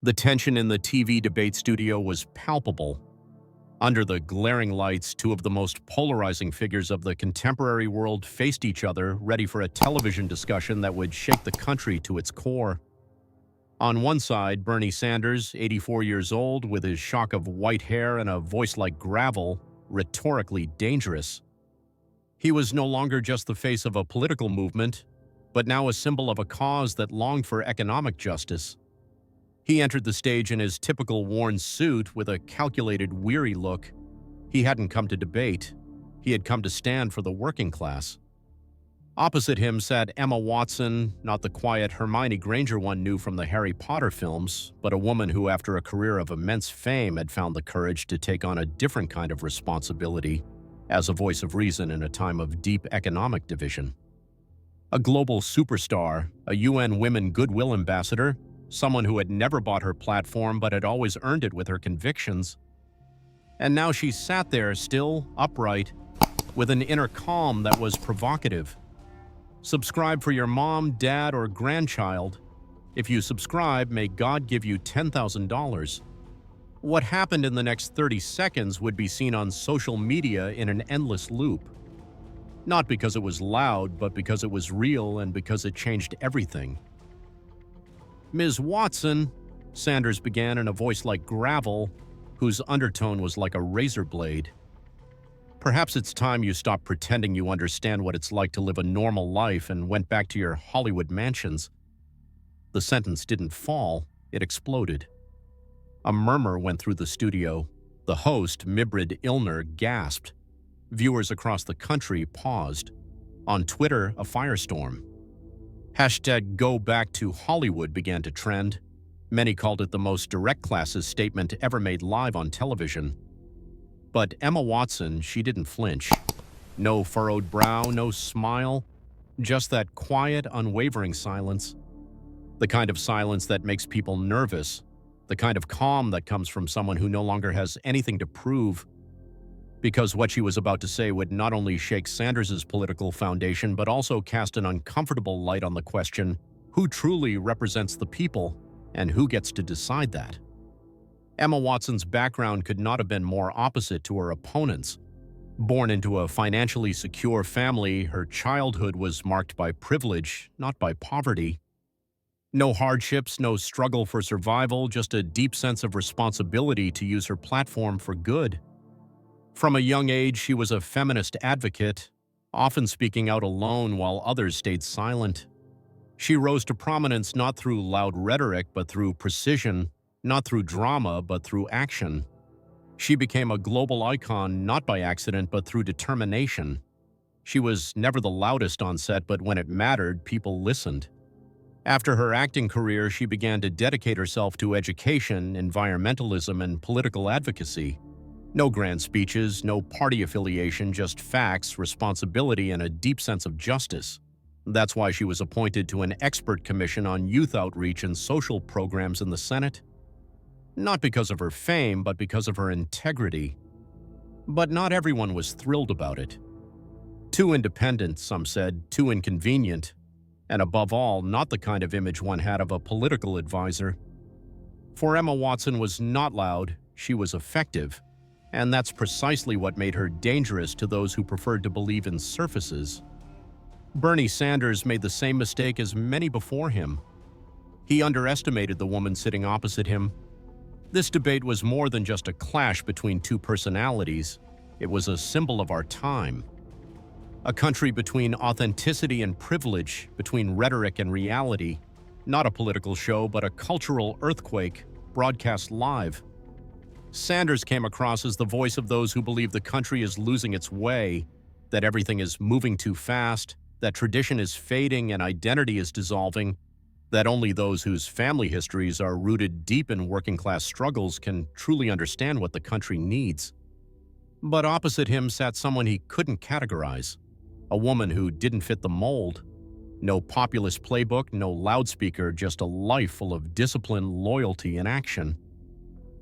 The tension in the TV debate studio was palpable. Under the glaring lights, two of the most polarizing figures of the contemporary world faced each other, ready for a television discussion that would shake the country to its core. On one side, Bernie Sanders, 84 years old, with his shock of white hair and a voice like gravel, rhetorically dangerous. He was no longer just the face of a political movement, but now a symbol of a cause that longed for economic justice. He entered the stage in his typical worn suit with a calculated, weary look. He hadn't come to debate. He had come to stand for the working class. Opposite him sat Emma Watson, not the quiet Hermione Granger one knew from the Harry Potter films, but a woman who, after a career of immense fame, had found the courage to take on a different kind of responsibility as a voice of reason in a time of deep economic division. A global superstar, a UN Women Goodwill Ambassador, someone who had never bought her platform but had always earned it with her convictions. And now she sat there, still, upright, with an inner calm that was provocative. Subscribe for your mom, dad, or grandchild. If you subscribe, may God give you $10,000. What happened in the next 30 seconds would be seen on social media in an endless loop. Not because it was loud, but because it was real and because it changed everything. Ms. Watson, Sanders began in a voice like gravel, whose undertone was like a razor blade. Perhaps it's time you stopped pretending you understand what it's like to live a normal life and went back to your Hollywood mansions. The sentence didn't fall, it exploded. A murmur went through the studio. The host, Mibrid Ilner, gasped. Viewers across the country paused. On Twitter, a firestorm. Hashtag Go Back to Hollywood began to trend. Many called it the most direct classist statement ever made live on television. But Emma Watson, she didn't flinch. No furrowed brow, no smile, just that quiet, unwavering silence. The kind of silence that makes people nervous, the kind of calm that comes from someone who no longer has anything to prove. Because what she was about to say would not only shake Sanders's political foundation, but also cast an uncomfortable light on the question, who truly represents the people, and who gets to decide that? Emma Watson's background could not have been more opposite to her opponent's. Born into a financially secure family, her childhood was marked by privilege, not by poverty. No hardships, no struggle for survival, just a deep sense of responsibility to use her platform for good. From a young age, she was a feminist advocate, often speaking out alone while others stayed silent. She rose to prominence not through loud rhetoric, but through precision, not through drama, but through action. She became a global icon not by accident, but through determination. She was never the loudest on set, but when it mattered, people listened. After her acting career, she began to dedicate herself to education, environmentalism, and political advocacy. No grand speeches, no party affiliation, just facts, responsibility, and a deep sense of justice. That's why she was appointed to an expert commission on youth outreach and social programs in the Senate. Not because of her fame, but because of her integrity. But not everyone was thrilled about it. Too independent, some said, too inconvenient, and above all, not the kind of image one had of a political advisor. For Emma Watson was not loud, she was effective, and that's precisely what made her dangerous to those who preferred to believe in surfaces. Bernie Sanders made the same mistake as many before him. He underestimated the woman sitting opposite him. This debate was more than just a clash between two personalities. It was a symbol of our time. A country between authenticity and privilege, between rhetoric and reality. Not a political show, but a cultural earthquake, broadcast live. Sanders came across as the voice of those who believe the country is losing its way, that everything is moving too fast, that tradition is fading and identity is dissolving, that only those whose family histories are rooted deep in working-class struggles can truly understand what the country needs. But opposite him sat someone he couldn't categorize, a woman who didn't fit the mold. No populist playbook, no loudspeaker, just a life full of discipline, loyalty, and action.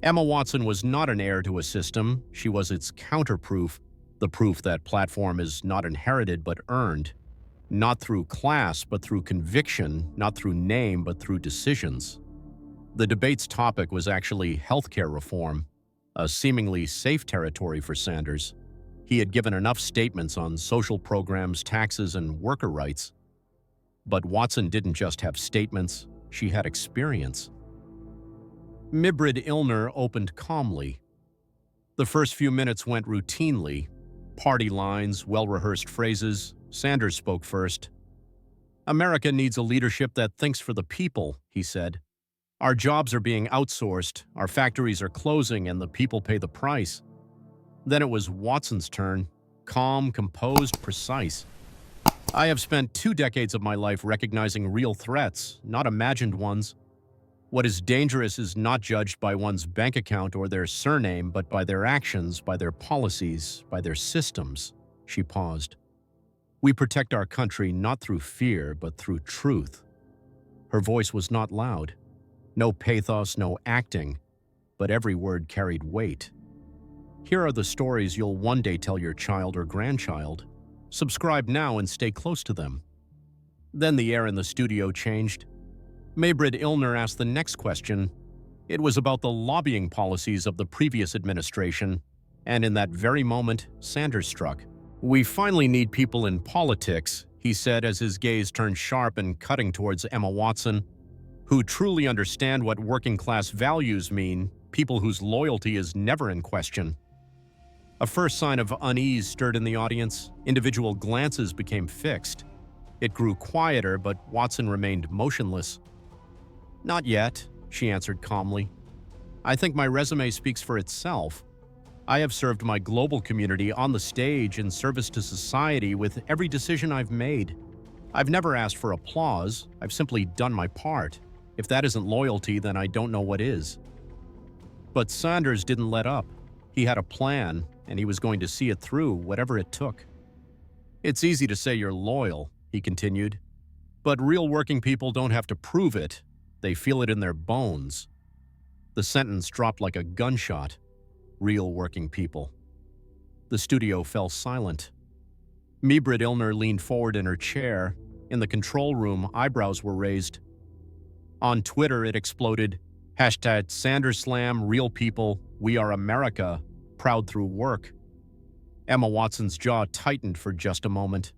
Emma Watson was not an heir to a system, she was its counterproof, the proof that platform is not inherited but earned. Not through class, but through conviction, not through name, but through decisions. The debate's topic was actually healthcare reform, a seemingly safe territory for Sanders. He had given enough statements on social programs, taxes, and worker rights. But Watson didn't just have statements, she had experience. Mibrid Illner opened calmly. The first few minutes went routinely. Party lines, well-rehearsed phrases. Sanders spoke first. "America needs a leadership that thinks for the people," he said. "Our jobs are being outsourced, our factories are closing, and the people pay the price." Then it was Watson's turn, calm, composed, precise. "I have spent 2 decades of my life recognizing real threats, not imagined ones. What is dangerous is not judged by one's bank account or their surname, but by their actions, by their policies, by their systems." She paused. "We protect our country not through fear, but through truth." Her voice was not loud. No pathos, no acting, but every word carried weight. "Here are the stories you'll one day tell your child or grandchild. Subscribe now and stay close to them." Then the air in the studio changed. Mabrid Illner asked the next question. It was about the lobbying policies of the previous administration, and in that very moment, Sanders struck. "We finally need people in politics," he said as his gaze turned sharp and cutting towards Emma Watson, "who truly understand what working-class values mean, people whose loyalty is never in question." A first sign of unease stirred in the audience. Individual glances became fixed. It grew quieter, but Watson remained motionless. "Not yet," she answered calmly. "I think my resume speaks for itself. I have served my global community on the stage in service to society with every decision I've made. I've never asked for applause. I've simply done my part. If that isn't loyalty, then I don't know what is." But Sanders didn't let up. He had a plan, and he was going to see it through, whatever it took. "It's easy to say you're loyal," he continued, "but real working people don't have to prove it. They feel it in their bones." The sentence dropped like a gunshot. Real working people. The studio fell silent. Mibrid Illner leaned forward in her chair. In the control room, eyebrows were raised. On Twitter, it exploded. #SandersSlam, real people, we are America, proud through work. Emma Watson's jaw tightened for just a moment.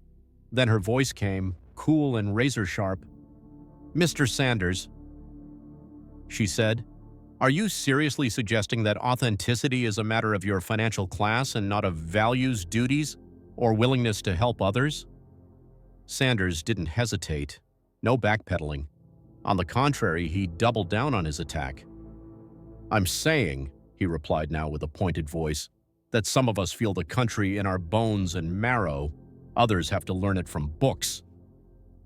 Then her voice came, cool and razor-sharp. "Mr. Sanders," she said, "are you seriously suggesting that authenticity is a matter of your financial class and not of values, duties, or willingness to help others?" Sanders didn't hesitate. No backpedaling. On the contrary, he doubled down on his attack. "I'm saying," he replied now with a pointed voice, "that some of us feel the country in our bones and marrow. Others have to learn it from books."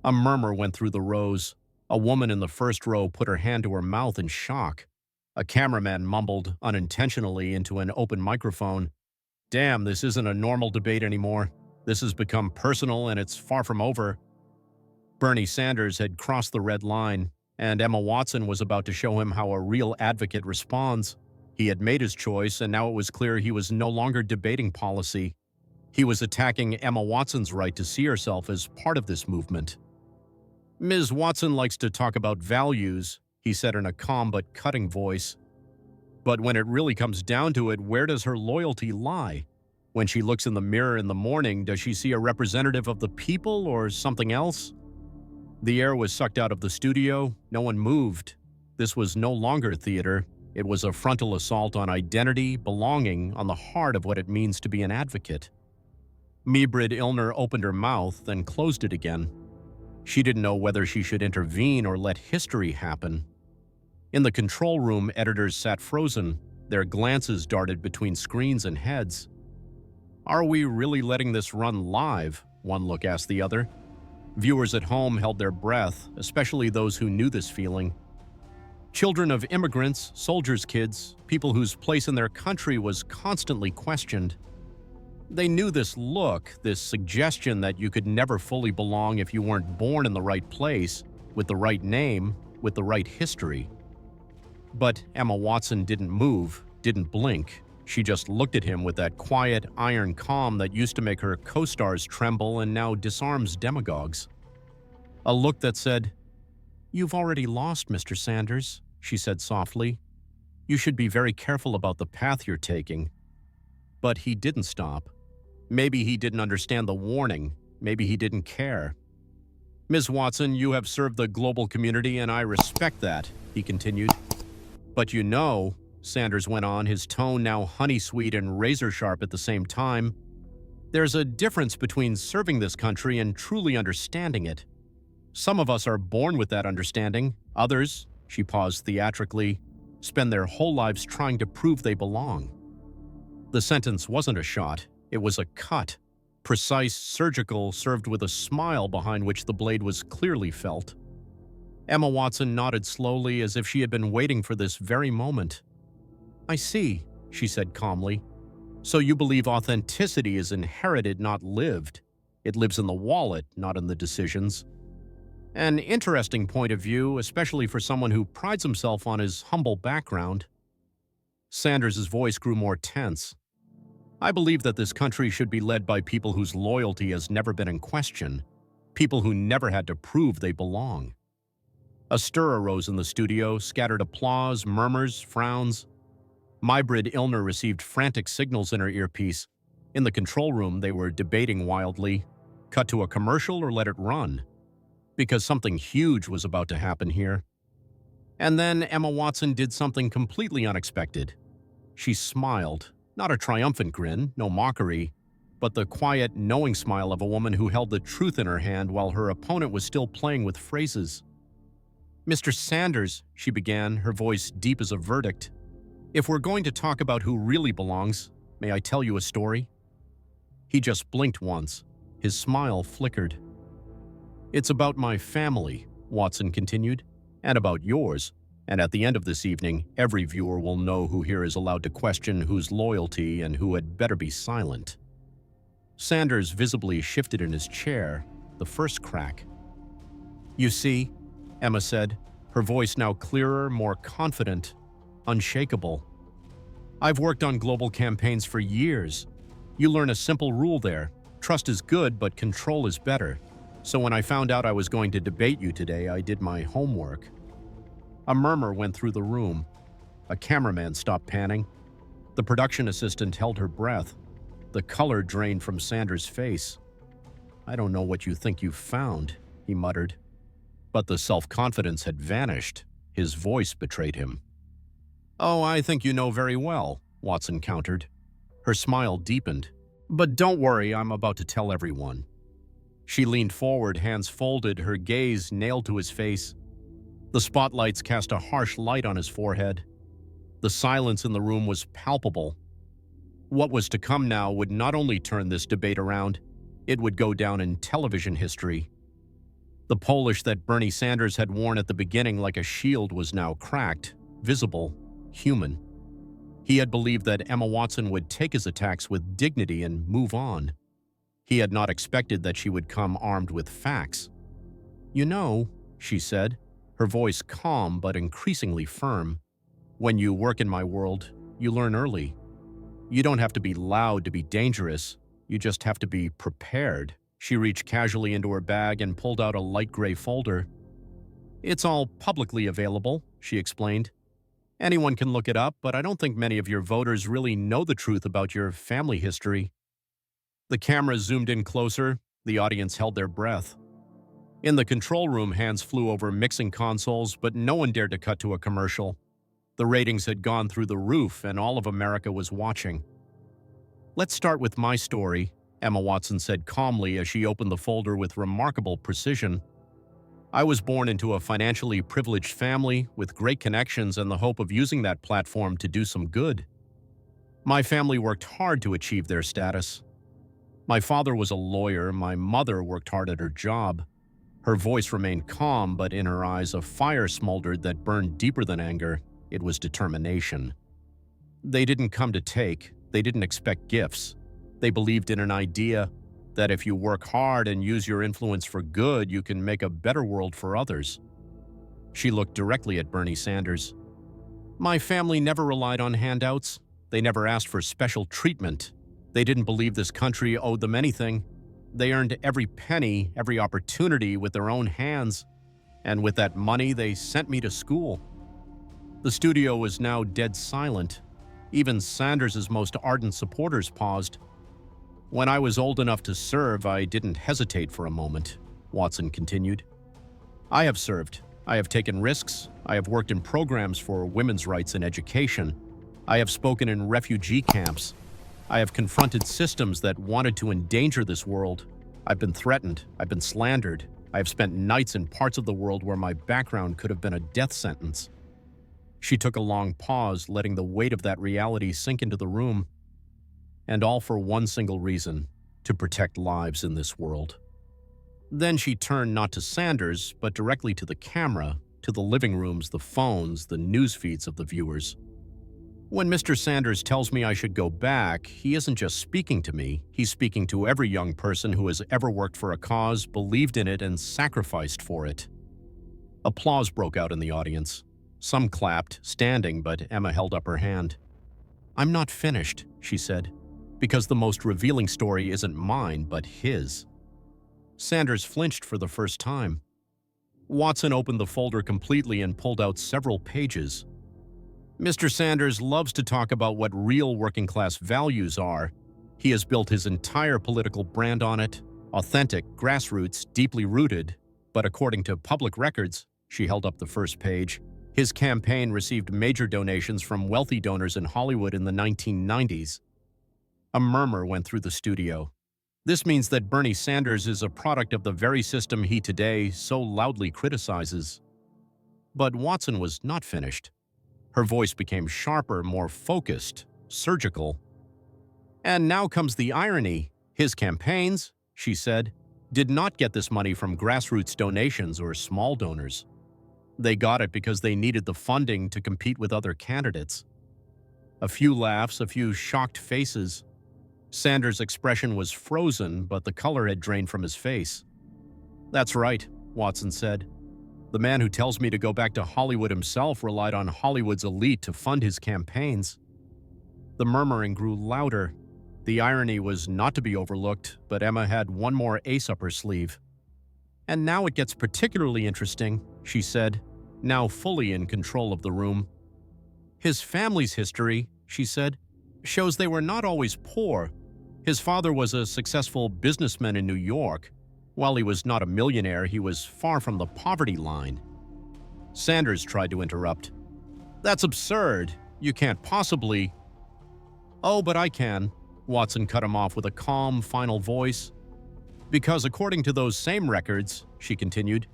A murmur went through the rows. A woman in the first row put her hand to her mouth in shock. A cameraman mumbled unintentionally into an open microphone, "Damn, this isn't a normal debate anymore. This has become personal and it's far from over." Bernie Sanders had crossed the red line, and Emma Watson was about to show him how a real advocate responds. He had made his choice, and now it was clear he was no longer debating policy. He was attacking Emma Watson's right to see herself as part of this movement. "Ms. Watson likes to talk about values," he said in a calm but cutting voice. "But when it really comes down to it, where does her loyalty lie? When she looks in the mirror in the morning, does she see a representative of the people or something else?" The air was sucked out of the studio. No one moved. This was no longer theater. It was a frontal assault on identity, belonging, on the heart of what it means to be an advocate. Mibrid Illner opened her mouth, then closed it again. She didn't know whether she should intervene or let history happen. In the control room, editors sat frozen. Their glances darted between screens and heads. "Are we really letting this run live?" one look asked the other. Viewers at home held their breath, especially those who knew this feeling. Children of immigrants, soldiers' kids, people whose place in their country was constantly questioned. They knew this look, this suggestion that you could never fully belong if you weren't born in the right place, with the right name, with the right history. But Emma Watson didn't move, didn't blink. She just looked at him with that quiet, iron calm that used to make her co-stars tremble and now disarms demagogues. A look that said, "You've already lost, Mr. Sanders," she said softly. "You should be very careful about the path you're taking." But he didn't stop. Maybe he didn't understand the warning. Maybe he didn't care. "Ms. Watson, you have served the global community, and I respect that," he continued. "But you know," Sanders went on, his tone now honey-sweet and razor-sharp at the same time, "there's a difference between serving this country and truly understanding it. Some of us are born with that understanding. Others," she paused theatrically, "spend their whole lives trying to prove they belong." The sentence wasn't a shot. It was a cut. Precise, surgical, served with a smile behind which the blade was clearly felt. Emma Watson nodded slowly as if she had been waiting for this very moment. "I see," she said calmly. "So you believe authenticity is inherited, not lived. It lives in the wallet, not in the decisions. An interesting point of view, especially for someone who prides himself on his humble background." Sanders' voice grew more tense. "I believe that this country should be led by people whose loyalty has never been in question, people who never had to prove they belong." A stir arose in the studio, scattered applause, murmurs, frowns. Mybrid Illner received frantic signals in her earpiece. In the control room, they were debating wildly, cut to a commercial or let it run, because something huge was about to happen here. And then Emma Watson did something completely unexpected. She smiled. Not a triumphant grin, no mockery, but the quiet, knowing smile of a woman who held the truth in her hand while her opponent was still playing with phrases. "Mr. Sanders," she began, her voice deep as a verdict, "if we're going to talk about who really belongs, may I tell you a story?" He just blinked once. His smile flickered. "It's about my family," Watson continued, "and about yours. And at the end of this evening, every viewer will know who here is allowed to question whose loyalty and who had better be silent." Sanders visibly shifted in his chair, the first crack. "You see," Emma said, her voice now clearer, more confident, unshakable. "I've worked on global campaigns for years. You learn a simple rule there. Trust is good, but control is better. So when I found out I was going to debate you today, I did my homework." A murmur went through the room. A cameraman stopped panning. The production assistant held her breath. The color drained from Sanders' face. "I don't know what you think you've found," he muttered. But the self-confidence had vanished. His voice betrayed him. "Oh, I think you know very well," Watson countered. Her smile deepened. "But don't worry, I'm about to tell everyone." She leaned forward, hands folded, her gaze nailed to his face. The spotlights cast a harsh light on his forehead. The silence in the room was palpable. What was to come now would not only turn this debate around, it would go down in television history. The Polish that Bernie Sanders had worn at the beginning like a shield was now cracked, visible, human. He had believed that Emma Watson would take his attacks with dignity and move on. He had not expected that she would come armed with facts. "You know," she said, her voice calm but increasingly firm, "when you work in my world, you learn early. You don't have to be loud to be dangerous. You just have to be prepared." She reached casually into her bag and pulled out a light gray folder. "It's all publicly available," she explained. "Anyone can look it up, but I don't think many of your voters really know the truth about your family history." The camera zoomed in closer. The audience held their breath. In the control room, hands flew over mixing consoles, but no one dared to cut to a commercial. The ratings had gone through the roof, and all of America was watching. "Let's start with my story," Emma Watson said calmly as she opened the folder with remarkable precision. "I was born into a financially privileged family with great connections and the hope of using that platform to do some good. My family worked hard to achieve their status. My father was a lawyer, my mother worked hard at her job. Her voice remained calm, but in her eyes a fire smoldered that burned deeper than anger. It was determination. They didn't come to take. They didn't expect gifts. They believed in an idea that if you work hard and use your influence for good, you can make a better world for others." She looked directly at Bernie Sanders. "My family never relied on handouts. They never asked for special treatment. They didn't believe this country owed them anything. They earned every penny, every opportunity with their own hands. And with that money, they sent me to school." The studio was now dead silent. Even Sanders' most ardent supporters paused. "When I was old enough to serve, I didn't hesitate for a moment," Watson continued. "I have served. I have taken risks. I have worked in programs for women's rights and education. I have spoken in refugee camps. I have confronted systems that wanted to endanger this world. I've been threatened. I've been slandered. I have spent nights in parts of the world where my background could have been a death sentence." She took a long pause, letting the weight of that reality sink into the room. And all for one single reason: to protect lives in this world. Then she turned not to Sanders, but directly to the camera, to the living rooms, the phones, the news feeds of the viewers. "When Mr. Sanders tells me I should go back, he isn't just speaking to me, he's speaking to every young person who has ever worked for a cause, believed in it, and sacrificed for it." Applause broke out in the audience. Some clapped, standing, but Emma held up her hand. "I'm not finished," she said, "because the most revealing story isn't mine, but his." Sanders flinched for the first time. Watson opened the folder completely and pulled out several pages. "Mr. Sanders loves to talk about what real working-class values are. He has built his entire political brand on it. Authentic, grassroots, deeply rooted. But according to public records," she held up the first page, "his campaign received major donations from wealthy donors in Hollywood in the 1990s. A murmur went through the studio. This means that Bernie Sanders is a product of the very system he today so loudly criticizes. But Watson was not finished. Her voice became sharper, more focused, surgical. "And now comes the irony. His campaigns," she said, "did not get this money from grassroots donations or small donors. They got it because they needed the funding to compete with other candidates." A few laughs, a few shocked faces. Sanders' expression was frozen, but the color had drained from his face. "That's right," Watson said. "The man who tells me to go back to Hollywood himself relied on Hollywood's elite to fund his campaigns." The murmuring grew louder. The irony was not to be overlooked, but Emma had one more ace up her sleeve. "And now it gets particularly interesting," she said, now fully in control of the room. "His family's history," she said, "shows they were not always poor. His father was a successful businessman in New York. While he was not a millionaire, he was far from the poverty line." Sanders tried to interrupt. "That's absurd. You can't possibly—" "Oh, but I can," Watson cut him off with a calm, final voice. "Because according to those same records," she continued,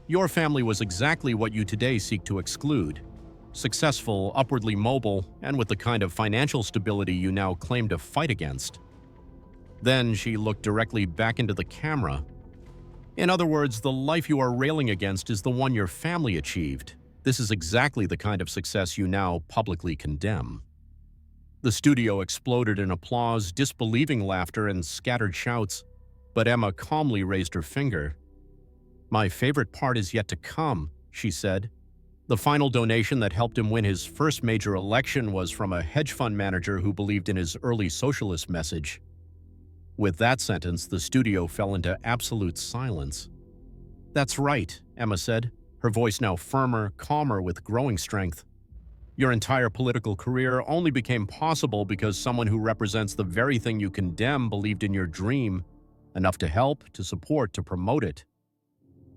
"your family was exactly what you today seek to exclude. Successful, upwardly mobile, and with the kind of financial stability you now claim to fight against." Then she looked directly back into the camera. "In other words, the life you are railing against is the one your family achieved. This is exactly the kind of success you now publicly condemn." The studio exploded in applause, disbelieving laughter, and scattered shouts, but Emma calmly raised her finger. "My favorite part is yet to come," she said. "The final donation that helped him win his first major election was from a hedge fund manager who believed in his early socialist message." With that sentence, the studio fell into absolute silence. "That's right," Emma said, her voice now firmer, calmer, with growing strength. "Your entire political career only became possible because someone who represents the very thing you condemn believed in your dream, enough to help, to support, to promote it."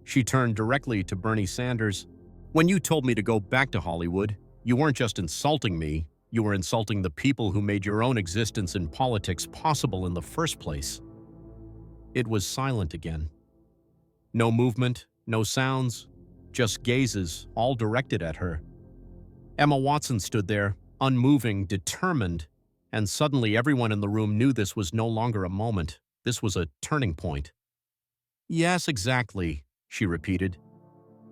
She turned directly to Bernie Sanders. "When you told me to go back to Hollywood, you weren't just insulting me, you were insulting the people who made your own existence in politics possible in the first place." It was silent again. No movement, no sounds, just gazes, all directed at her. Emma Watson stood there, unmoving, determined, and suddenly everyone in the room knew this was no longer a moment. This was a turning point. "Yes, exactly," she repeated.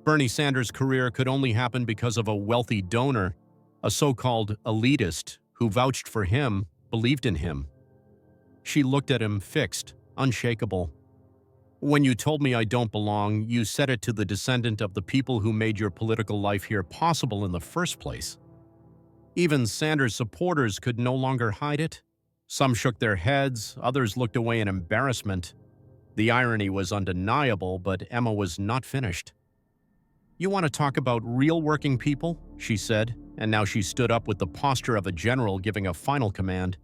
"Bernie Sanders' career could only happen because of a wealthy donor, a so-called elitist who vouched for him, believed in him." She looked at him, fixed, unshakable. "When you told me I don't belong, you said it to the descendant of the people who made your political life here possible in the first place." Even Sanders' supporters could no longer hide it. Some shook their heads, others looked away in embarrassment. The irony was undeniable, but Emma was not finished. "You want to talk about real working people?" she said, and now she stood up with the posture of a general giving a final command.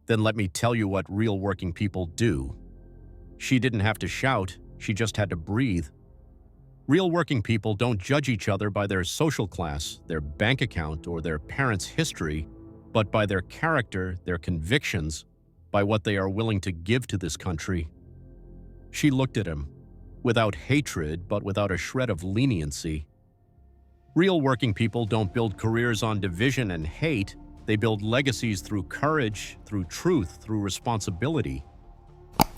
Then let me tell you what real working people do. She didn't have to shout, she just had to breathe. Real working people don't judge each other by their social class, their bank account, or their parents' history, but by their character, their convictions, by what they are willing to give to this country. She looked at him, without hatred, but without a shred of leniency. Real working people don't build careers on division and hate. They build legacies through courage, through truth, through responsibility.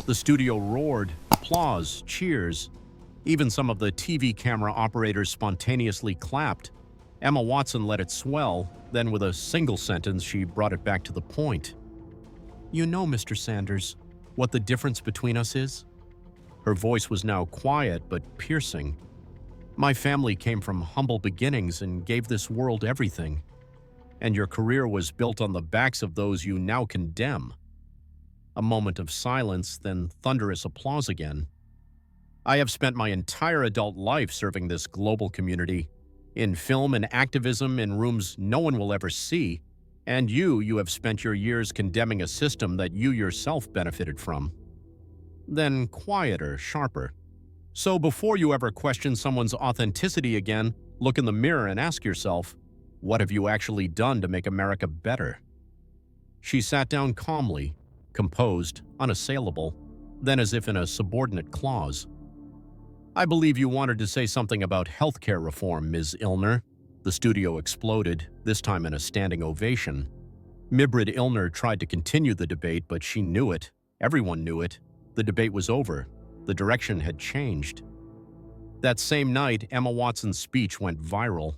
The studio roared, applause, cheers. Even some of the TV camera operators spontaneously clapped. Emma Watson let it swell, then with a single sentence she brought it back to the point. You know, Mr. Sanders, what the difference between us is? Her voice was now quiet but piercing. My family came from humble beginnings and gave this world everything. And your career was built on the backs of those you now condemn. A moment of silence, then thunderous applause again. I have spent my entire adult life serving this global community, in film and activism in rooms no one will ever see, and you have spent your years condemning a system that you yourself benefited from. Then quieter, sharper. So before you ever question someone's authenticity again, look in the mirror and ask yourself, what have you actually done to make America better? She sat down calmly, composed, unassailable, then as if in a subordinate clause. I believe you wanted to say something about healthcare reform, Ms. Illner. The studio exploded, this time in a standing ovation. Mibrid Illner tried to continue the debate, but she knew it. Everyone knew it. The debate was over. The direction had changed. That same night, Emma Watson's speech went viral.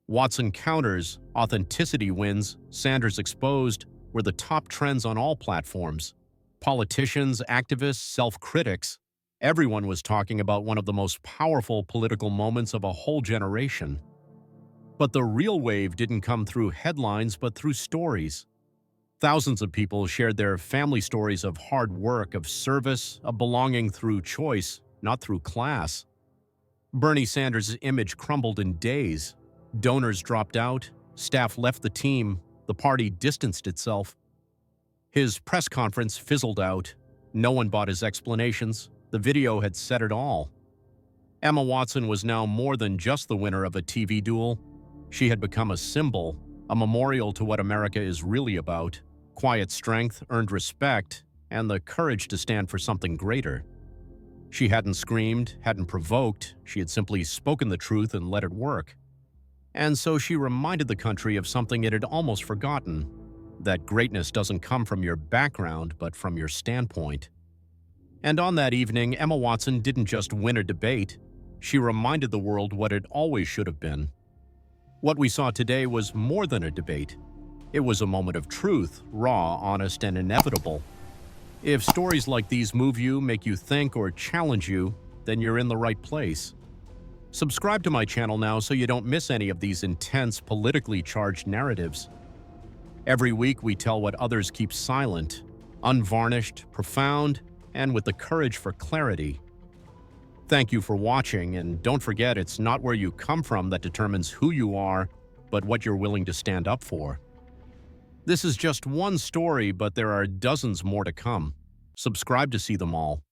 Watson counters, authenticity wins, Sanders exposed were the top trends on all platforms. Politicians, activists, self-critics. Everyone was talking about one of the most powerful political moments of a whole generation. But the real wave didn't come through headlines, but through stories. Thousands of people shared their family stories of hard work, of service, of belonging through choice, not through class. Bernie Sanders' image crumbled in days. Donors dropped out, staff left the team, the party distanced itself. His press conference fizzled out. No one bought his explanations. The video had said it all. Emma Watson was now more than just the winner of a TV duel. She had become a symbol, a memorial to what America is really about: quiet strength, earned respect, and the courage to stand for something greater. She hadn't screamed, hadn't provoked, she had simply spoken the truth and let it work. And so she reminded the country of something it had almost forgotten: that greatness doesn't come from your background, but from your standpoint. And on that evening, Emma Watson didn't just win a debate, she reminded the world what it always should have been. What we saw today was more than a debate. It was a moment of truth, raw, honest, and inevitable. If stories like these move you, make you think, or challenge you, then you're in the right place. Subscribe to my channel now so you don't miss any of these intense, politically charged narratives. Every week we tell what others keep silent, unvarnished, profound, and with the courage for clarity. Thank you for watching, and don't forget, it's not where you come from that determines who you are, but what you're willing to stand up for. This is just one story, but there are dozens more to come. Subscribe to see them all.